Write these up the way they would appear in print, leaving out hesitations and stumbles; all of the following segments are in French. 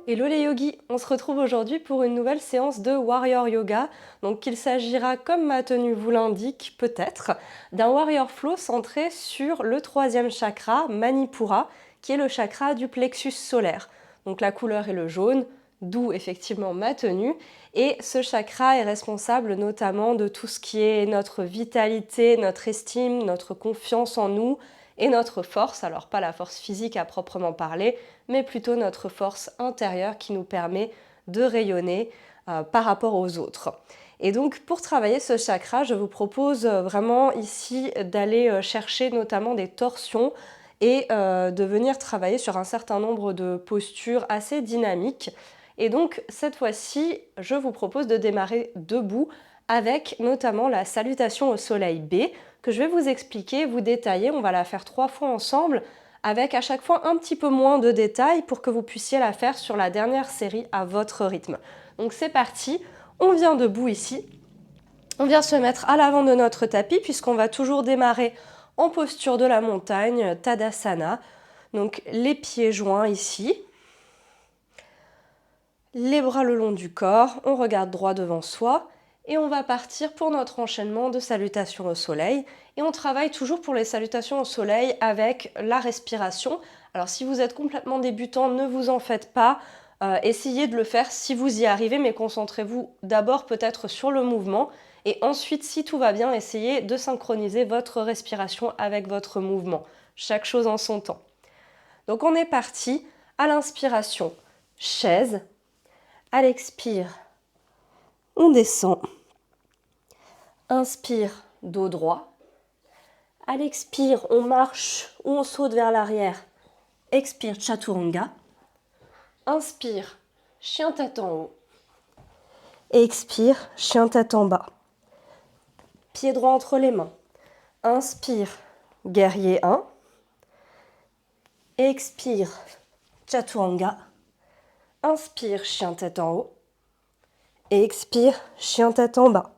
Hello les yogis, on se retrouve aujourd'hui pour une nouvelle séance de Warrior Yoga. Donc il s'agira, comme ma tenue vous l'indique peut-être, d'un Warrior Flow centré sur le troisième chakra, Manipura, qui est le chakra du plexus solaire. Donc la couleur est le jaune, d'où effectivement ma tenue. Et ce chakra est responsable notamment de tout ce qui est notre vitalité, notre estime, notre confiance en nous et notre force. Alors pas la force physique à proprement parler, mais plutôt notre force intérieure qui nous permet de rayonner par rapport aux autres. Et donc pour travailler ce chakra, je vous propose vraiment ici d'aller chercher notamment des torsions et de venir travailler sur un certain nombre de postures assez dynamiques. Et donc cette fois-ci, je vous propose de démarrer debout avec notamment la salutation au soleil B que je vais vous expliquer, vous détailler. On va la faire 3 fois ensemble avec à chaque fois un petit peu moins de détails pour que vous puissiez la faire sur la dernière série à votre rythme. Donc c'est parti, on vient debout ici, on vient se mettre à l'avant de notre tapis puisqu'on va toujours démarrer en posture de la montagne, Tadasana. Donc les pieds joints ici, les bras le long du corps, on regarde droit devant soi et on va partir pour notre enchaînement de salutations au soleil. Et on travaille toujours pour les salutations au soleil avec la respiration. Alors si vous êtes complètement débutant, ne vous en faites pas. Essayez de le faire si vous y arrivez, mais concentrez-vous d'abord peut-être sur le mouvement. Et ensuite, si tout va bien, essayez de synchroniser votre respiration avec votre mouvement. Chaque chose en son temps. Donc on est parti à l'inspiration, chaise. À l'expire, on descend. Inspire, dos droit. À l'expire, on marche ou on saute vers l'arrière. Expire, chaturanga. Inspire, chien tête en haut. Expire, chien tête en bas. Pied droit entre les mains. Inspire, guerrier 1. Expire, chaturanga. Inspire, chien tête en haut. Expire, chien tête en bas.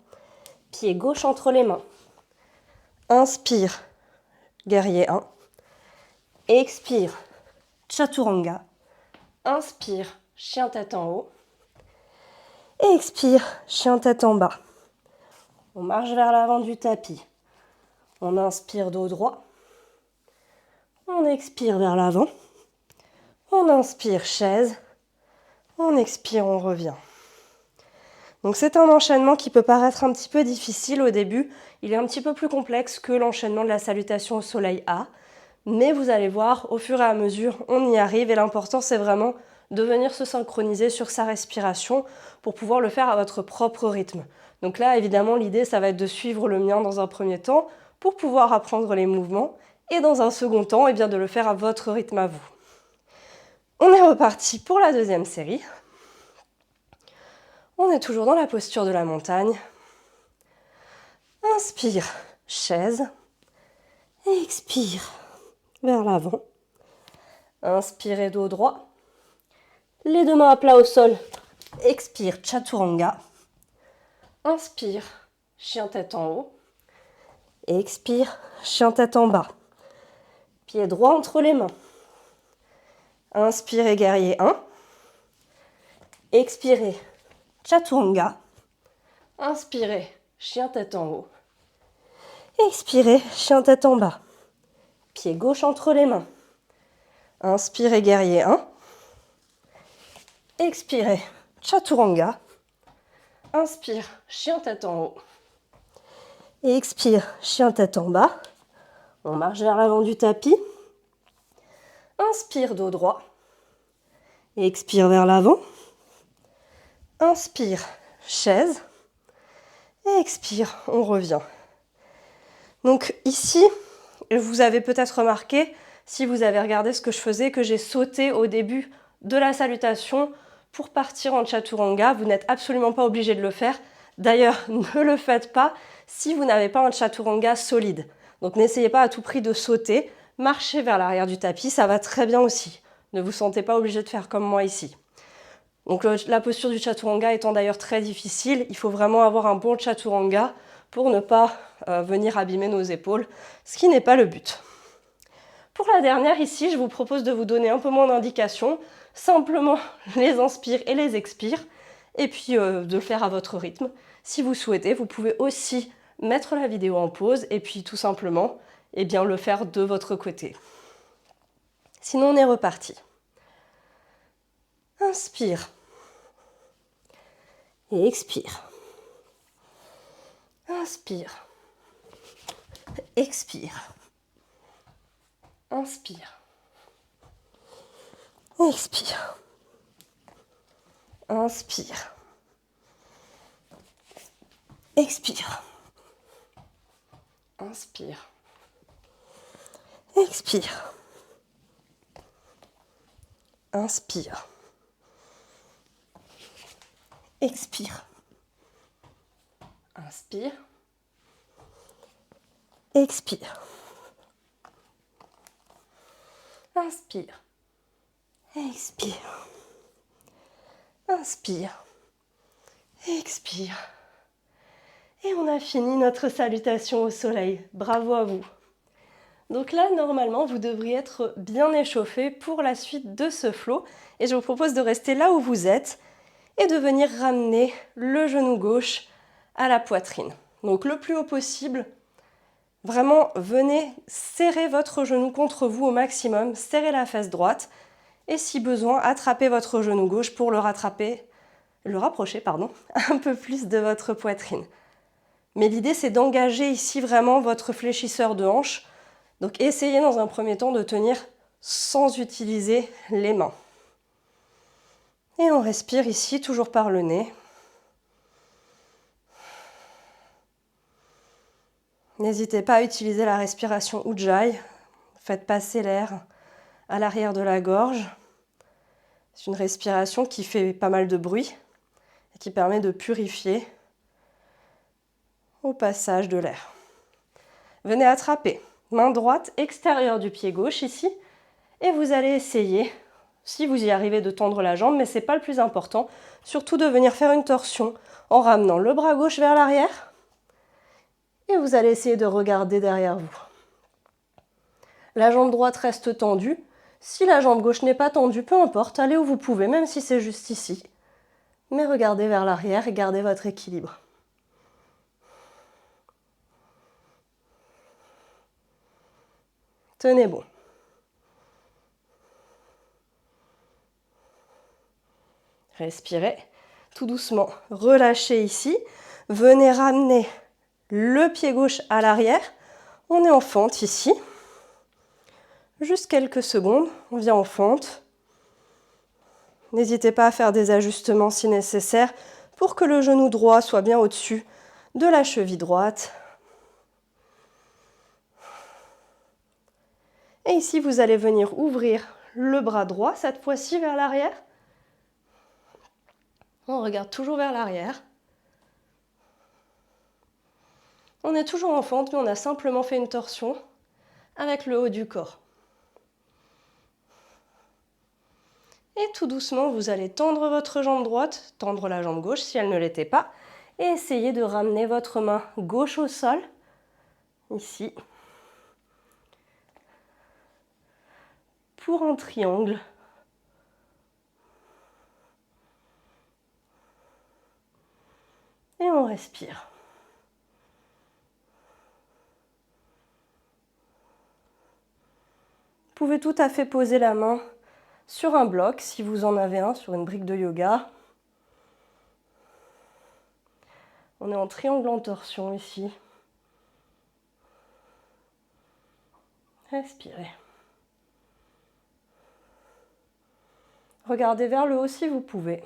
Pied gauche entre les mains. Inspire, guerrier 1. Expire, chaturanga. Inspire, chien tête en haut. Expire, chien tête en bas. On marche vers l'avant du tapis. On inspire dos droit. On expire vers l'avant. On inspire chaise. On expire, on revient. Donc c'est un enchaînement qui peut paraître un petit peu difficile au début. Il est un petit peu plus complexe que l'enchaînement de la salutation au soleil A. Mais vous allez voir, au fur et à mesure, on y arrive. Et l'important, c'est vraiment de venir se synchroniser sur sa respiration pour pouvoir le faire à votre propre rythme. Donc là, évidemment, l'idée, ça va être de suivre le mien dans un premier temps pour pouvoir apprendre les mouvements. Et dans un second temps, de le faire à votre rythme à vous. On est reparti pour la deuxième série. On est toujours dans la posture de la montagne. Inspire, chaise. Expire, vers l'avant. Inspirez dos droit. Les deux mains à plat au sol. Expire, chaturanga. Inspire, chien tête en haut. Expire, chien tête en bas. Pied droit entre les mains. Inspirez, guerrier 1. Expirez, chaturanga. Inspirez, chien tête en haut. Expirez, chien tête en bas. Pied gauche entre les mains. Inspirez, guerrier 1. Expirez, chaturanga. Inspire, chien tête en haut. Expire, chien tête en bas. On marche vers l'avant du tapis. Inspire, dos droit. Expire vers l'avant. Inspire, chaise. Expire, on revient. Donc ici, vous avez peut-être remarqué, si vous avez regardé ce que je faisais, que j'ai sauté au début de la salutation pour partir en chaturanga. Vous n'êtes absolument pas obligé de le faire. D'ailleurs, ne le faites pas si vous n'avez pas un chaturanga solide. Donc n'essayez pas à tout prix de sauter. Marchez vers l'arrière du tapis, ça va très bien aussi. Ne vous sentez pas obligé de faire comme moi ici. Donc la posture du chaturanga étant d'ailleurs très difficile, il faut vraiment avoir un bon chaturanga pour ne pas venir abîmer nos épaules, ce qui n'est pas le but. Pour la dernière ici, je vous propose de vous donner un peu moins d'indications, simplement les inspire et les expire, et puis de le faire à votre rythme. Si vous souhaitez, vous pouvez aussi mettre la vidéo en pause et puis tout simplement le faire de votre côté. Sinon, on est reparti. Inspire et expire. Inspire. Expire. Inspire. Expire. Inspire. Expire. Inspire. Expire. Inspire. Expire. Inspire. Expire. Inspire. Expire. Inspire. Expire. Et on a fini notre salutation au soleil. Bravo à vous. Donc là, normalement, vous devriez être bien échauffé pour la suite de ce flow. Et je vous propose de rester là où vous êtes et de venir ramener le genou gauche à la poitrine. Donc le plus haut possible. Vraiment, venez serrer votre genou contre vous au maximum, serrez la fesse droite et si besoin, attrapez votre genou gauche pour le rapprocher, un peu plus de votre poitrine. Mais l'idée, c'est d'engager ici vraiment votre fléchisseur de hanche. Donc essayez dans un premier temps de tenir sans utiliser les mains. Et on respire ici, toujours par le nez. N'hésitez pas à utiliser la respiration Ujjayi. Faites passer l'air à l'arrière de la gorge. C'est une respiration qui fait pas mal de bruit et qui permet de purifier au passage de l'air. Venez attraper main droite extérieure du pied gauche ici et vous allez essayer, si vous y arrivez, de tendre la jambe, mais ce n'est pas le plus important, surtout de venir faire une torsion en ramenant le bras gauche vers l'arrière et vous allez essayer de regarder derrière vous. La jambe droite reste tendue. Si la jambe gauche n'est pas tendue, peu importe, allez où vous pouvez, même si c'est juste ici. Mais regardez vers l'arrière et gardez votre équilibre. Tenez bon. Respirez tout doucement. Relâchez ici. Venez ramener le pied gauche à l'arrière. On est en fente ici. Juste quelques secondes. On vient en fente. N'hésitez pas à faire des ajustements si nécessaire pour que le genou droit soit bien au-dessus de la cheville droite. Et ici, vous allez venir ouvrir le bras droit, cette fois-ci vers l'arrière. On regarde toujours vers l'arrière. On est toujours en fente, mais on a simplement fait une torsion avec le haut du corps. Et tout doucement, vous allez tendre votre jambe droite, tendre la jambe gauche si elle ne l'était pas, et essayer de ramener votre main gauche au sol, ici, pour un triangle. Et on respire. Vous pouvez tout à fait poser la main sur un bloc, si vous en avez un, sur une brique de yoga. On est en triangle en torsion ici. Respirez. Regardez vers le haut si vous pouvez.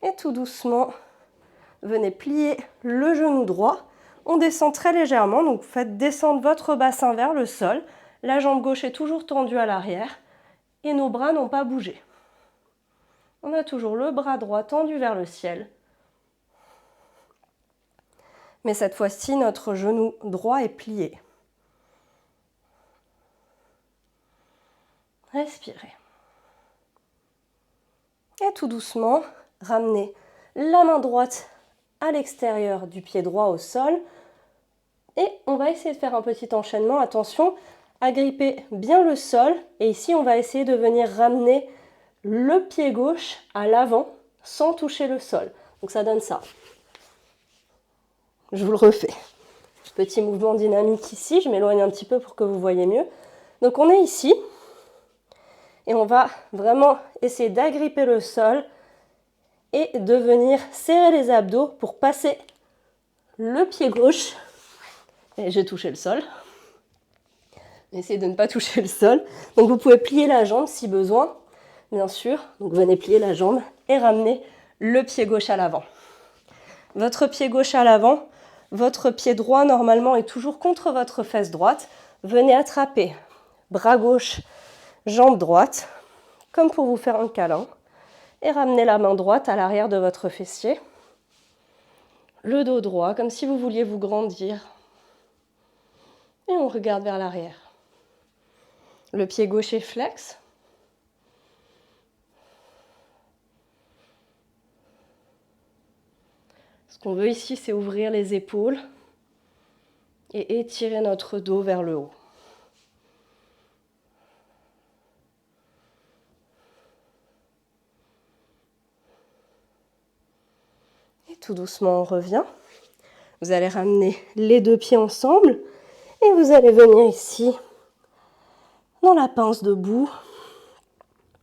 Et tout doucement, venez plier le genou droit. On descend très légèrement, donc faites descendre votre bassin vers le sol. La jambe gauche est toujours tendue à l'arrière et nos bras n'ont pas bougé. On a toujours le bras droit tendu vers le ciel. Mais cette fois-ci, notre genou droit est plié. Respirez. Et tout doucement, ramenez la main droite à l'extérieur du pied droit au sol Et on va essayer de faire un petit enchaînement. Attention, agripper bien le sol. Et ici, on va essayer de venir ramener le pied gauche à l'avant sans toucher le sol. Donc ça donne ça. Je vous le refais. Petit mouvement dynamique ici. Je m'éloigne un petit peu pour que vous voyez mieux. Donc on est ici. Et on va vraiment essayer d'agripper le sol et de venir serrer les abdos pour passer le pied gauche. Et j'ai touché le sol. Essayez de ne pas toucher le sol. Donc vous pouvez plier la jambe si besoin, bien sûr. Donc venez plier la jambe et ramener le pied gauche à l'avant. Votre pied gauche à l'avant, votre pied droit normalement est toujours contre votre fesse droite. Venez attraper bras gauche, jambe droite, comme pour vous faire un câlin. Et ramenez la main droite à l'arrière de votre fessier. Le dos droit, comme si vous vouliez vous grandir. Et on regarde vers l'arrière. Le pied gauche est flex. Ce qu'on veut ici, c'est ouvrir les épaules et étirer notre dos vers le haut. Et tout doucement, on revient. Vous allez ramener les deux pieds ensemble et vous allez venir ici dans la pince debout.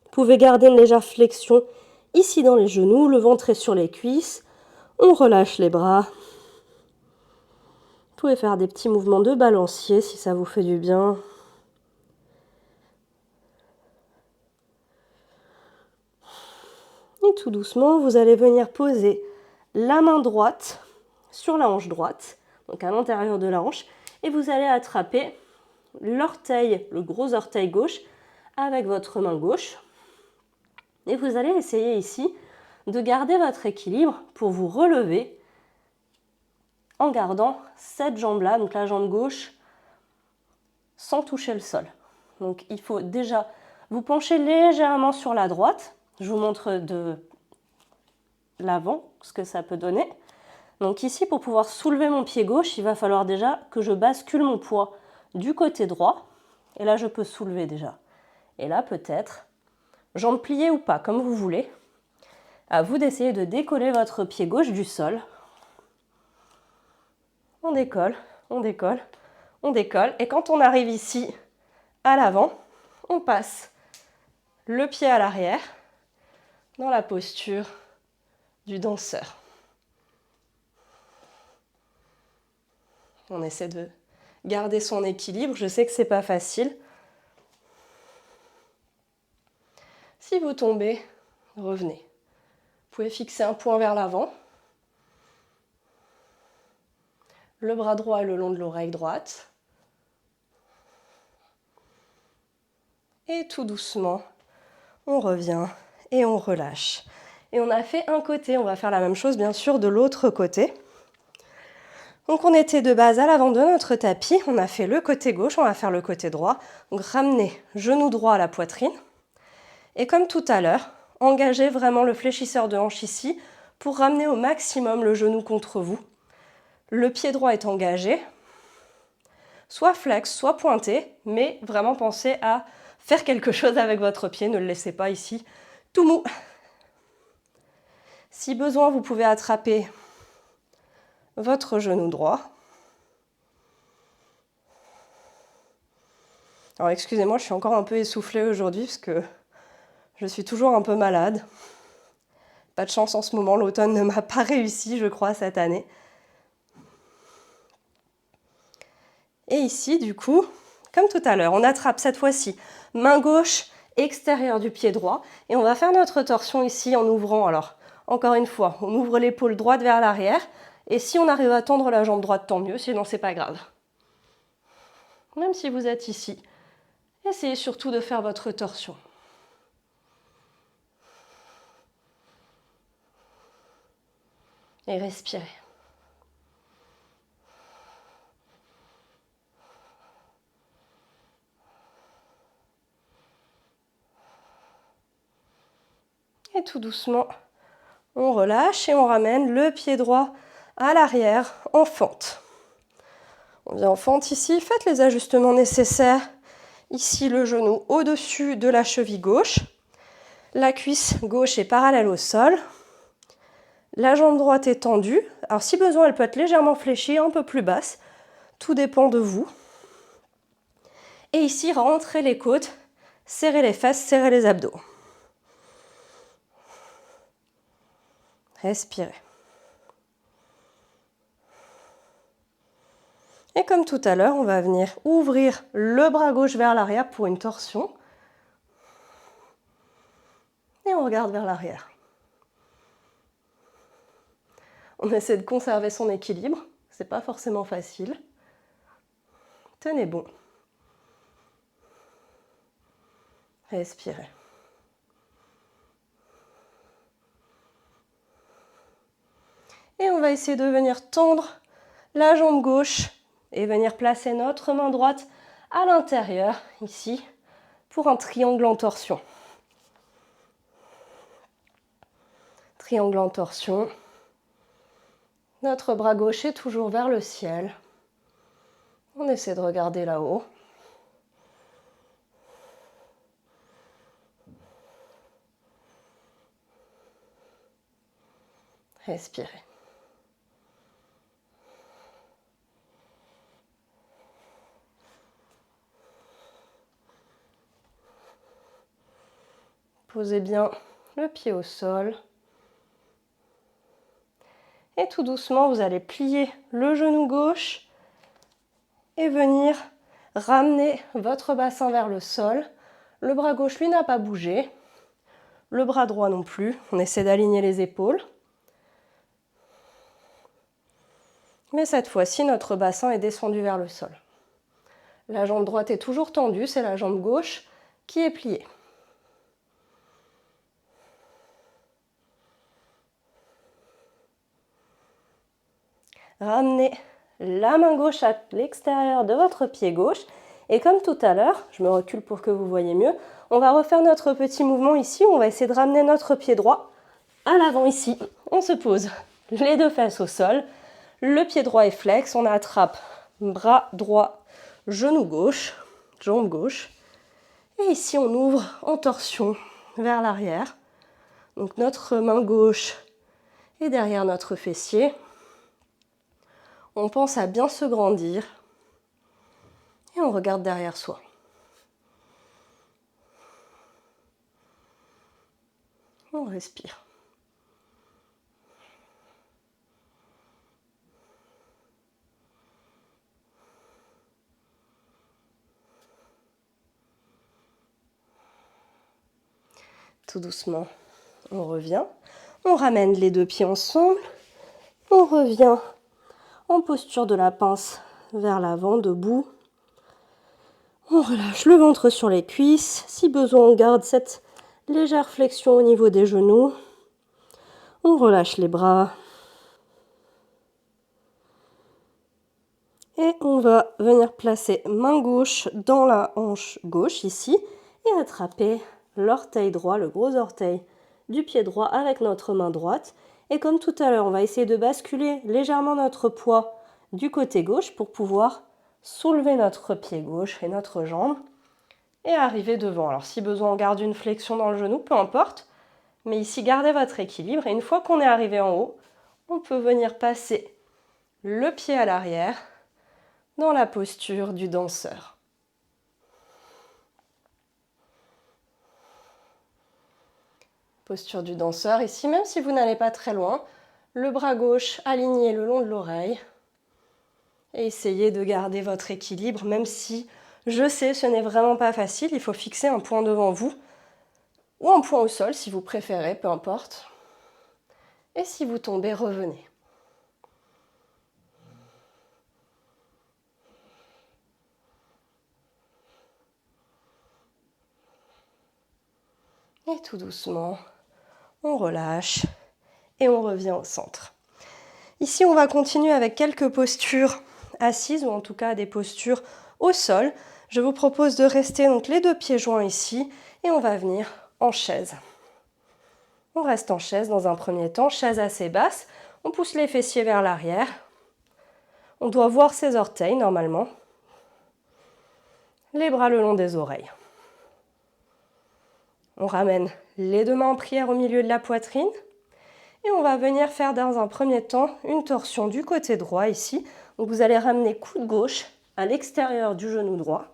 Vous pouvez garder une légère flexion ici dans les genoux, le ventre est sur les cuisses. On relâche les bras. Vous pouvez faire des petits mouvements de balancier si ça vous fait du bien. Et tout doucement, vous allez venir poser la main droite sur la hanche droite, donc à l'intérieur de la hanche, et vous allez attraper l'orteil, le gros orteil gauche, avec votre main gauche. Et vous allez essayer ici de garder votre équilibre pour vous relever en gardant cette jambe-là, donc la jambe gauche, sans toucher le sol. Donc il faut déjà vous pencher légèrement sur la droite. Je vous montre de l'avant ce que ça peut donner. Donc ici, pour pouvoir soulever mon pied gauche, il va falloir déjà que je bascule mon poids du côté droit. Et là, je peux soulever déjà. Et là, peut-être, jambes pliées ou pas, comme vous voulez. À vous d'essayer de décoller votre pied gauche du sol. On décolle, on décolle, on décolle. Et quand on arrive ici, à l'avant, on passe le pied à l'arrière dans la posture du danseur. On essaie de garder son équilibre. Je sais que c'est pas facile. Si vous tombez, revenez. Vous pouvez fixer un point vers l'avant. Le bras droit est le long de l'oreille droite. Et tout doucement, on revient et on relâche. Et on a fait un côté, on va faire la même chose bien sûr de l'autre côté. Donc on était de base à l'avant de notre tapis, on a fait le côté gauche, on va faire le côté droit. Donc ramenez genou droit à la poitrine. Et comme tout à l'heure, engagez vraiment le fléchisseur de hanche ici pour ramener au maximum le genou contre vous. Le pied droit est engagé, soit flex, soit pointé, mais vraiment pensez à faire quelque chose avec votre pied, ne le laissez pas ici tout mou. Si besoin, vous pouvez attraper votre genou droit. Alors excusez-moi, je suis encore un peu essoufflée aujourd'hui parce que je suis toujours un peu malade. Pas de chance en ce moment, l'automne ne m'a pas réussi, je crois, cette année. Et ici, du coup, comme tout à l'heure, on attrape cette fois-ci main gauche, extérieure du pied droit. Et on va faire notre torsion ici en ouvrant. Alors, encore une fois, on ouvre l'épaule droite vers l'arrière. Et si on arrive à tendre la jambe droite, tant mieux, sinon c'est pas grave. Même si vous êtes ici, essayez surtout de faire votre torsion. Et respirez. Et tout doucement, on relâche et on ramène le pied droit à l'arrière en fente. On vient en fente ici, faites les ajustements nécessaires. Ici, le genou au-dessus de la cheville gauche. La cuisse gauche est parallèle au sol. La jambe droite est tendue. Alors si besoin, elle peut être légèrement fléchie, un peu plus basse. Tout dépend de vous. Et ici, rentrez les côtes, serrez les fesses, serrez les abdos. Respirez. Et comme tout à l'heure, on va venir ouvrir le bras gauche vers l'arrière pour une torsion. Et on regarde vers l'arrière. On essaie de conserver son équilibre. C'est pas forcément facile. Tenez bon. Respirez. Et on va essayer de venir tendre la jambe gauche et venir placer notre main droite à l'intérieur, ici, pour un triangle en torsion. Triangle en torsion. Notre bras gauche est toujours vers le ciel. On essaie de regarder là-haut. Respirez. Posez bien le pied au sol. Et tout doucement, vous allez plier le genou gauche et venir ramener votre bassin vers le sol. Le bras gauche, lui, n'a pas bougé. Le bras droit non plus. On essaie d'aligner les épaules. Mais cette fois-ci, notre bassin est descendu vers le sol. La jambe droite est toujours tendue, c'est la jambe gauche qui est pliée. Ramenez la main gauche à l'extérieur de votre pied gauche. Et comme tout à l'heure, je me recule pour que vous voyez mieux, on va refaire notre petit mouvement ici. On va essayer de ramener notre pied droit à l'avant ici. On se pose les deux fesses au sol. Le pied droit est flex. On attrape bras droit, genou gauche, jambe gauche. Et ici, on ouvre en torsion vers l'arrière. Donc notre main gauche est derrière notre fessier. On pense à bien se grandir et on regarde derrière soi. On respire. Tout doucement, on revient. On ramène les deux pieds ensemble. On revient en posture de la pince vers l'avant, debout. On relâche le ventre sur les cuisses. Si besoin, on garde cette légère flexion au niveau des genoux. On relâche les bras. Et on va venir placer main gauche dans la hanche gauche ici et attraper l'orteil droit, le gros orteil du pied droit avec notre main droite. Et comme tout à l'heure, on va essayer de basculer légèrement notre poids du côté gauche pour pouvoir soulever notre pied gauche et notre jambe et arriver devant. Alors si besoin, on garde une flexion dans le genou, peu importe. Mais ici, gardez votre équilibre. Et une fois qu'on est arrivé en haut, on peut venir passer le pied à l'arrière dans la posture du danseur. Posture du danseur. Ici, même si vous n'allez pas très loin, le bras gauche aligné le long de l'oreille. Et essayez de garder votre équilibre, même si je sais, ce n'est vraiment pas facile. Il faut fixer un point devant vous ou un point au sol si vous préférez, peu importe. Et si vous tombez, revenez. Et tout doucement, on relâche et on revient au centre. Ici, on va continuer avec quelques postures assises ou en tout cas des postures au sol. Je vous propose de rester donc les deux pieds joints ici et on va venir en chaise. On reste en chaise dans un premier temps, chaise assez basse. On pousse les fessiers vers l'arrière. On doit voir ses orteils normalement. Les bras le long des oreilles. On ramène les deux mains en prière au milieu de la poitrine. Et on va venir faire dans un premier temps une torsion du côté droit ici. Donc vous allez ramener coude gauche à l'extérieur du genou droit.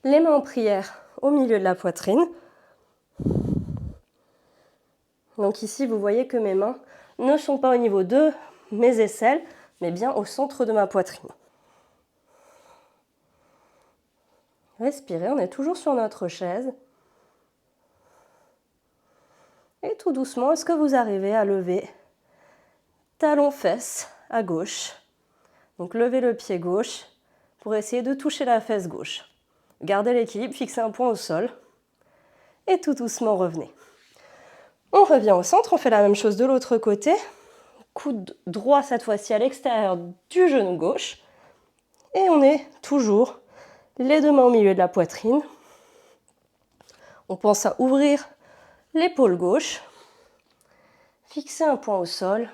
Les mains en prière au milieu de la poitrine. Donc ici, vous voyez que mes mains ne sont pas au niveau de mes aisselles, mais bien au centre de ma poitrine. Respirez, on est toujours sur notre chaise. Et tout doucement, est-ce que vous arrivez à lever talon-fesse à gauche? Donc levez le pied gauche pour essayer de toucher la fesse gauche. Gardez l'équilibre, fixez un point au sol. Et tout doucement, revenez. On revient au centre, on fait la même chose de l'autre côté. Coude droit cette fois-ci à l'extérieur du genou gauche. Et on est toujours les deux mains au milieu de la poitrine. On pense à ouvrir l'épaule gauche. Fixer un point au sol.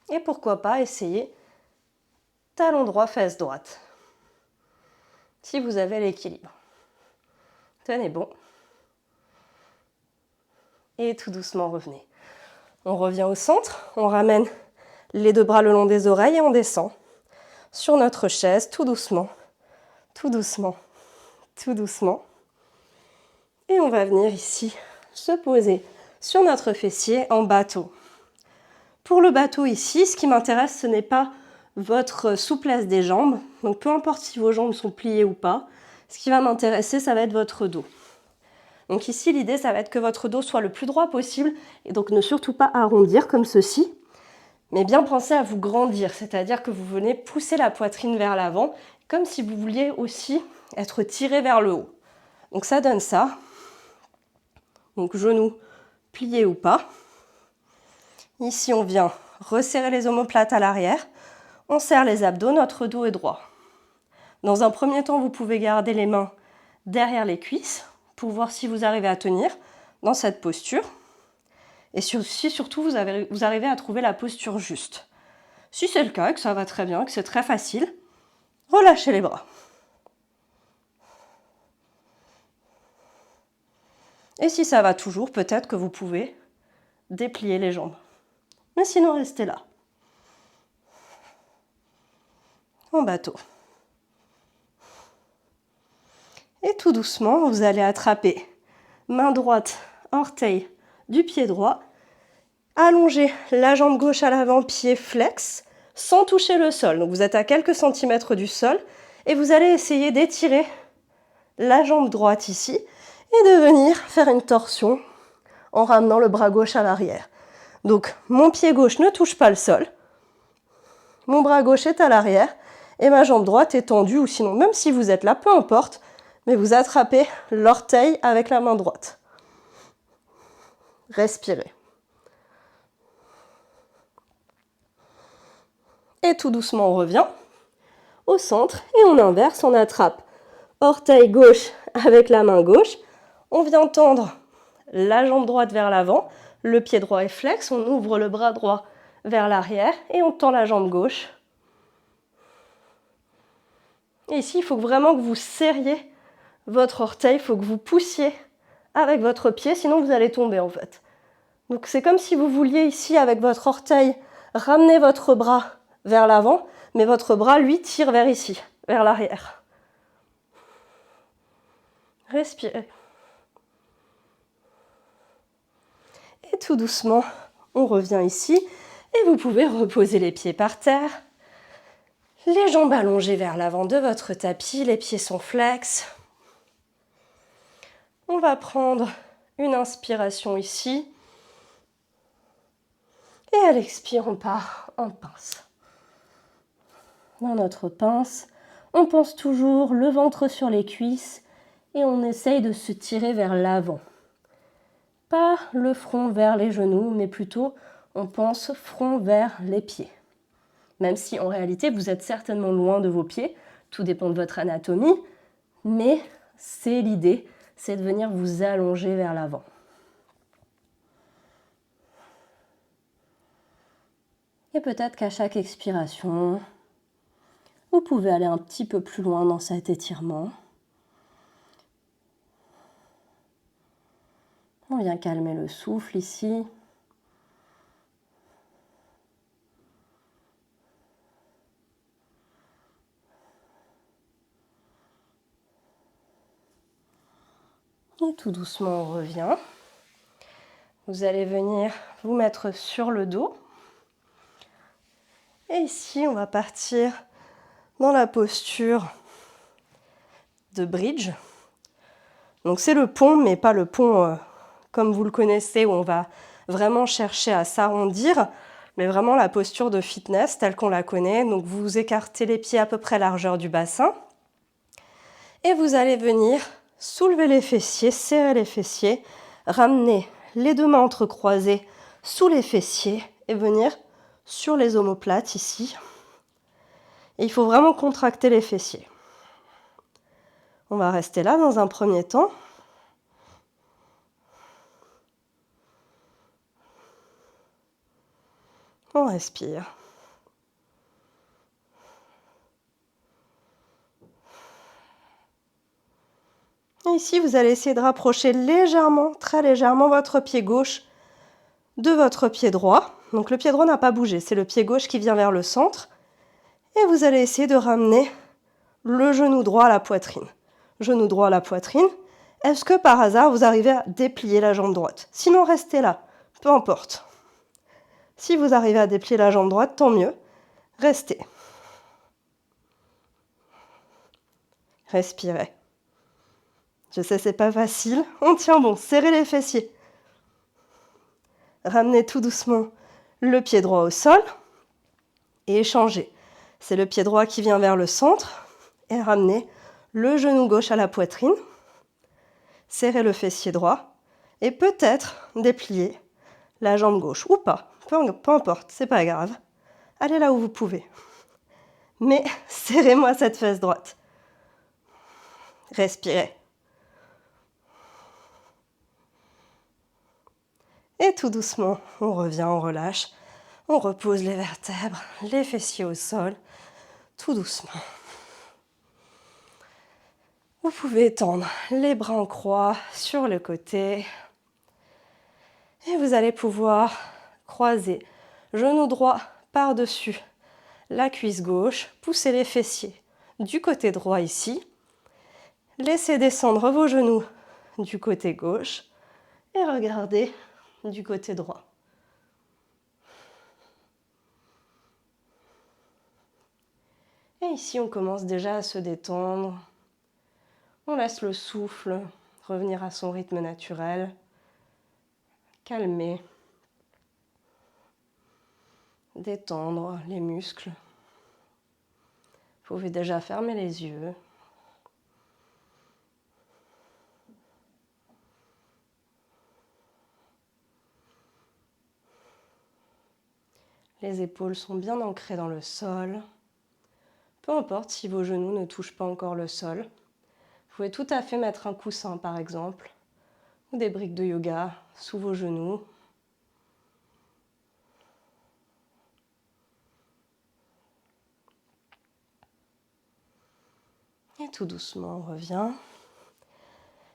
Et pourquoi pas essayer talon droit, fesse droite. Si vous avez l'équilibre. Tenez bon. Et tout doucement, revenez. On revient au centre, on ramène les deux bras le long des oreilles et on descend sur notre chaise, tout doucement, tout doucement, tout doucement. Et on va venir ici se poser sur notre fessier en bateau. Pour le bateau ici, ce qui m'intéresse, ce n'est pas votre souplesse des jambes. Donc peu importe si vos jambes sont pliées ou pas, ce qui va m'intéresser, ça va être votre dos. Donc ici, l'idée, ça va être que votre dos soit le plus droit possible et donc ne surtout pas arrondir comme ceci, mais bien penser à vous grandir, c'est-à-dire que vous venez pousser la poitrine vers l'avant, comme si vous vouliez aussi être tiré vers le haut. Donc ça donne ça. Donc genoux pliés ou pas. Ici, on vient resserrer les omoplates à l'arrière. On serre les abdos, notre dos est droit. Dans un premier temps, vous pouvez garder les mains derrière les cuisses pour voir si vous arrivez à tenir dans cette posture. Et si surtout vous arrivez à trouver la posture juste. Si c'est le cas, que ça va très bien, que c'est très facile, relâchez les bras. Et si ça va toujours, peut-être que vous pouvez déplier les jambes. Mais sinon, restez là. En bateau. Et tout doucement, vous allez attraper main droite, orteil du pied droit. Allongez la jambe gauche à l'avant, pied flex, sans toucher le sol. Donc vous êtes à quelques centimètres du sol et vous allez essayer d'étirer la jambe droite ici et de venir faire une torsion en ramenant le bras gauche à l'arrière. Donc mon pied gauche ne touche pas le sol, mon bras gauche est à l'arrière et ma jambe droite est tendue, ou sinon même si vous êtes là, peu importe, mais vous attrapez l'orteil avec la main droite. Respirez. Et tout doucement, on revient au centre et on inverse, on attrape orteil gauche avec la main gauche. On vient tendre la jambe droite vers l'avant, le pied droit est flex, on ouvre le bras droit vers l'arrière et on tend la jambe gauche. Et ici, il faut vraiment que vous serriez votre orteil, il faut que vous poussiez avec votre pied, sinon vous allez tomber en fait. Donc c'est comme si vous vouliez ici, avec votre orteil, ramener votre bras vers l'avant, mais votre bras, lui, tire vers ici, vers l'arrière. Respirez. Et tout doucement, on revient ici, et vous pouvez reposer les pieds par terre, les jambes allongées vers l'avant de votre tapis, les pieds sont flex. On va prendre une inspiration ici. Et à l'expire, on part en pince. Dans notre pince, on pense toujours le ventre sur les cuisses et on essaye de se tirer vers l'avant. Pas le front vers les genoux, mais plutôt on pense front vers les pieds. Même si en réalité vous êtes certainement loin de vos pieds, tout dépend de votre anatomie, mais c'est l'idée, c'est de venir vous allonger vers l'avant. Et peut-être qu'à chaque expiration, vous pouvez aller un petit peu plus loin dans cet étirement. On vient calmer le souffle ici. Et tout doucement, on revient. Vous allez venir vous mettre sur le dos. Et ici, on va partir dans la posture de bridge. Donc c'est le pont, mais pas le pont comme vous le connaissez, où on va vraiment chercher à s'arrondir, mais vraiment la posture de fitness telle qu'on la connaît. Donc vous écartez les pieds à peu près largeur du bassin. Et vous allez venir soulever les fessiers, serrer les fessiers, ramener les deux mains entrecroisées sous les fessiers et venir sur les omoplates ici. Et il faut vraiment contracter les fessiers. On va rester là dans un premier temps. On respire. Et ici, vous allez essayer de rapprocher légèrement, très légèrement, votre pied gauche de votre pied droit. Donc le pied droit n'a pas bougé, c'est le pied gauche qui vient vers le centre. Et vous allez essayer de ramener le genou droit à la poitrine. Genou droit à la poitrine. Est-ce que par hasard, vous arrivez à déplier la jambe droite? Sinon, restez là, peu importe. Si vous arrivez à déplier la jambe droite, tant mieux. Restez. Respirez. Je sais, c'est pas facile. On tient bon. Serrez les fessiers. Ramenez tout doucement le pied droit au sol et échangez. C'est le pied droit qui vient vers le centre et ramenez le genou gauche à la poitrine. Serrez le fessier droit et peut-être déplier la jambe gauche ou pas. Peu importe, c'est pas grave. Allez là où vous pouvez. Mais serrez-moi cette fesse droite. Respirez. Et tout doucement, on revient, on relâche. On repose les vertèbres, les fessiers au sol, tout doucement. Vous pouvez étendre les bras en croix sur le côté. Et vous allez pouvoir croiser genou droit par-dessus la cuisse gauche, pousser les fessiers du côté droit ici. Laissez descendre vos genoux du côté gauche et regardez du côté droit. Et ici, on commence déjà à se détendre. On laisse le souffle revenir à son rythme naturel. Calmer. Détendre les muscles. Vous pouvez déjà fermer les yeux. Les épaules sont bien ancrées dans le sol. Peu importe si vos genoux ne touchent pas encore le sol. Vous pouvez tout à fait mettre un coussin par exemple, ou des briques de yoga sous vos genoux. Et tout doucement, on revient.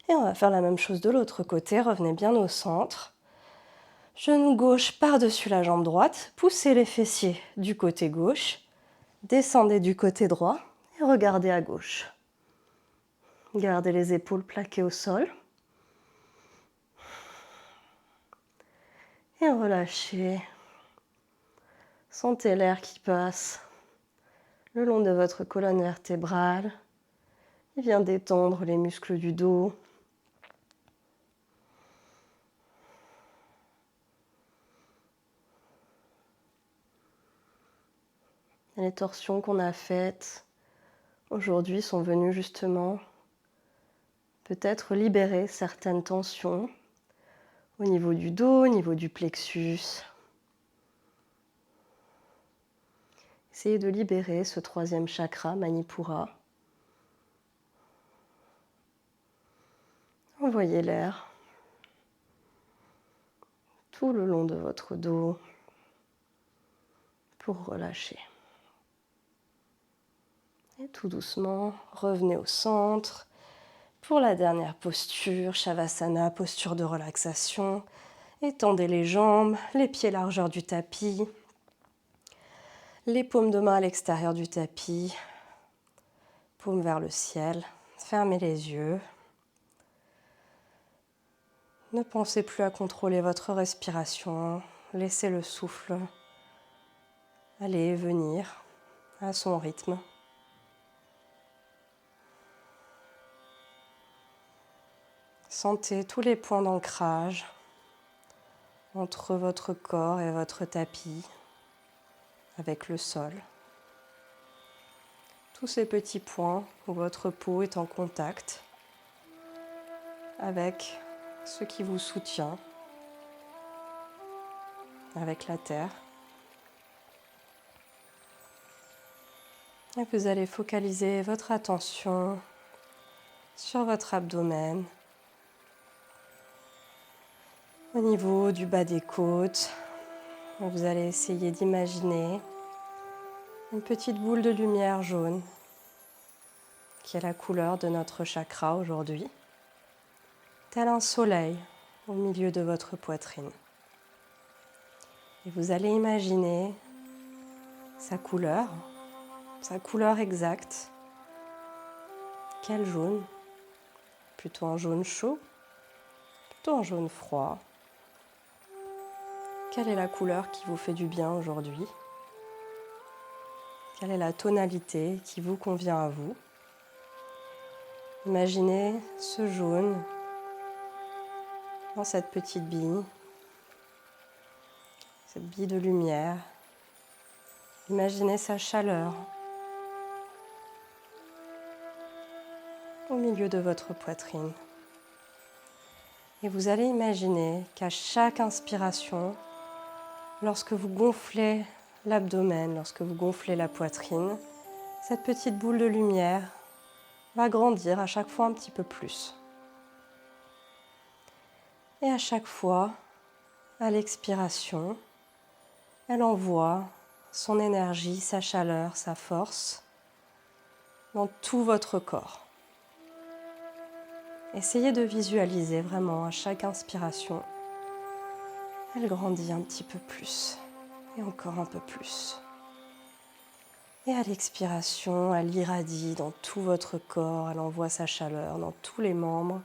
Et on va faire la même chose de l'autre côté. Revenez bien au centre. Genou gauche par-dessus la jambe droite. Poussez les fessiers du côté gauche. Descendez du côté droit et regardez à gauche. Gardez les épaules plaquées au sol. Et relâchez. Sentez l'air qui passe le long de votre colonne vertébrale. Il vient détendre les muscles du dos. Les torsions qu'on a faites aujourd'hui sont venues justement peut-être libérer certaines tensions au niveau du dos, au niveau du plexus. Essayez de libérer ce troisième chakra, Manipura. Envoyez l'air tout le long de votre dos, pour relâcher. Et tout doucement, revenez au centre pour la dernière posture, Shavasana, posture de relaxation. Étendez les jambes, les pieds largeur du tapis, les paumes de main à l'extérieur du tapis, paumes vers le ciel. Fermez les yeux. Ne pensez plus à contrôler votre respiration. Laissez le souffle aller et venir à son rythme. Sentez tous les points d'ancrage entre votre corps et votre tapis avec le sol. Tous ces petits points où votre peau est en contact avec ce qui vous soutient, avec la terre. Et vous allez focaliser votre attention sur votre abdomen, au niveau du bas des côtes. Vous allez essayer d'imaginer une petite boule de lumière jaune qui est la couleur de notre chakra aujourd'hui, tel un soleil au milieu de votre poitrine. Et vous allez imaginer sa couleur exacte. Quel jaune? Plutôt un jaune chaud? Plutôt un jaune froid? Quelle est la couleur qui vous fait du bien aujourd'hui? Quelle est la tonalité qui vous convient à vous? Imaginez ce jaune dans cette petite bille de lumière. Imaginez sa chaleur au milieu de votre poitrine. Et vous allez imaginer qu'à chaque inspiration, lorsque vous gonflez l'abdomen, lorsque vous gonflez la poitrine, cette petite boule de lumière va grandir à chaque fois un petit peu plus. Et à chaque fois, à l'expiration, elle envoie son énergie, sa chaleur, sa force dans tout votre corps. Essayez de visualiser vraiment à chaque inspiration. Elle grandit un petit peu plus et encore un peu plus. Et à l'expiration, elle irradie dans tout votre corps, elle envoie sa chaleur dans tous les membres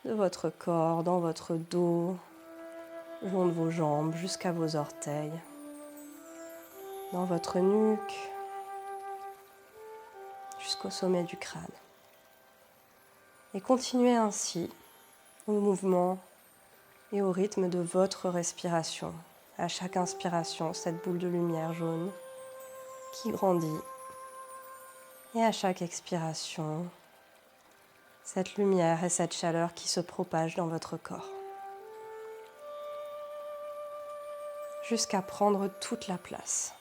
de votre corps, dans votre dos, le long de vos jambes jusqu'à vos orteils, dans votre nuque, jusqu'au sommet du crâne. Et continuez ainsi au mouvement et au rythme de votre respiration. À chaque inspiration, cette boule de lumière jaune qui grandit. Et à chaque expiration, cette lumière et cette chaleur qui se propagent dans votre corps. Jusqu'à prendre toute la place.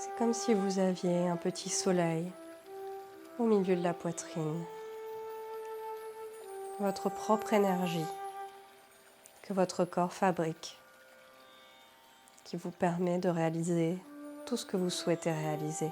C'est comme si vous aviez un petit soleil au milieu de la poitrine. Votre propre énergie que votre corps fabrique, qui vous permet de réaliser tout ce que vous souhaitez réaliser.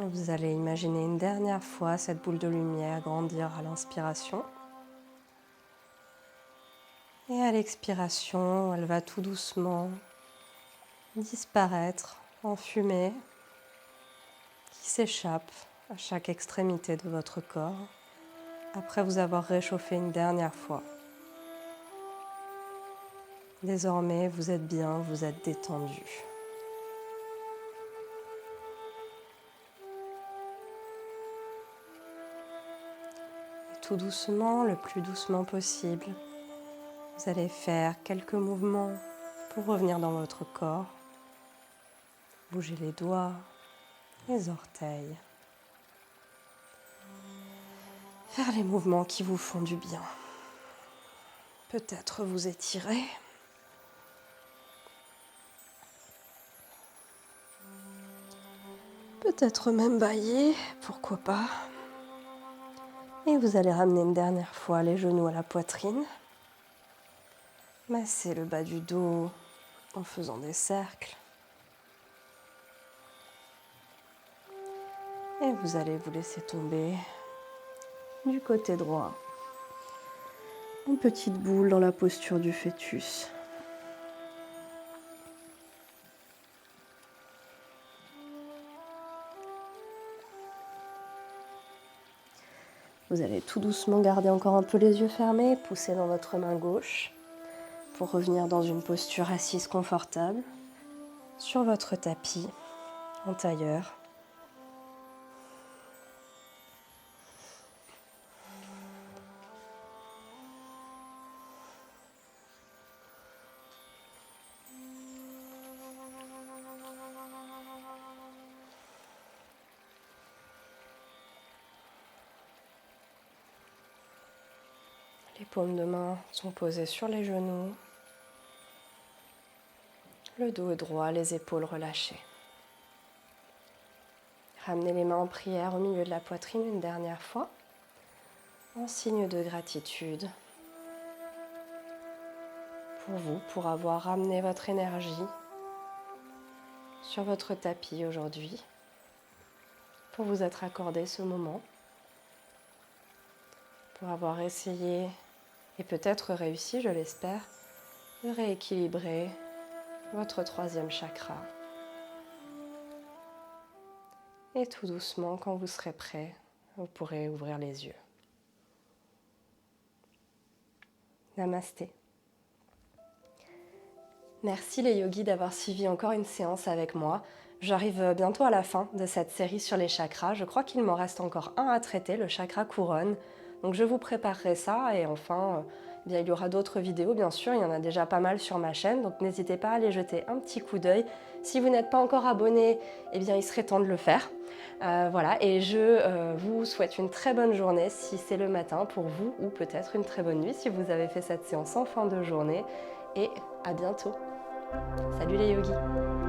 Vous allez imaginer une dernière fois cette boule de lumière grandir à l'inspiration. Et à l'expiration, elle va tout doucement disparaître en fumée qui s'échappe à chaque extrémité de votre corps après vous avoir réchauffé une dernière fois. Désormais, vous êtes bien, vous êtes détendu. Et tout doucement, le plus doucement possible, vous allez faire quelques mouvements pour revenir dans votre corps. Bougez les doigts, les orteils. Faire les mouvements qui vous font du bien. Peut-être vous étirer. Peut-être même bâiller, pourquoi pas. Et vous allez ramener une dernière fois les genoux à la poitrine. Massez le bas du dos en faisant des cercles. Et vous allez vous laisser tomber du côté droit. Une petite boule dans la posture du fœtus. Vous allez tout doucement garder encore un peu les yeux fermés, pousser dans votre main gauche pour revenir dans une posture assise confortable sur votre tapis en tailleur. Les paumes de main sont posées sur les genoux. Le dos est droit, les épaules relâchées. Ramenez les mains en prière au milieu de la poitrine une dernière fois, en signe de gratitude pour vous, pour avoir ramené votre énergie sur votre tapis aujourd'hui, pour vous être accordé ce moment, pour avoir essayé et peut-être réussi, je l'espère, de rééquilibrer votre troisième chakra. Et tout doucement, quand vous serez prêt, vous pourrez ouvrir les yeux. Namasté. Merci les yogis d'avoir suivi encore une séance avec moi. J'arrive bientôt à la fin de cette série sur les chakras. Je crois qu'il m'en reste encore un à traiter, le chakra couronne. Donc je vous préparerai ça et enfin, il y aura d'autres vidéos bien sûr, il y en a déjà pas mal sur ma chaîne. Donc n'hésitez pas à aller jeter un petit coup d'œil. Si vous n'êtes pas encore abonné, il serait temps de le faire. Voilà, et je vous souhaite une très bonne journée si c'est le matin pour vous ou peut-être une très bonne nuit si vous avez fait cette séance en fin de journée. Et à bientôt. Salut les yogis!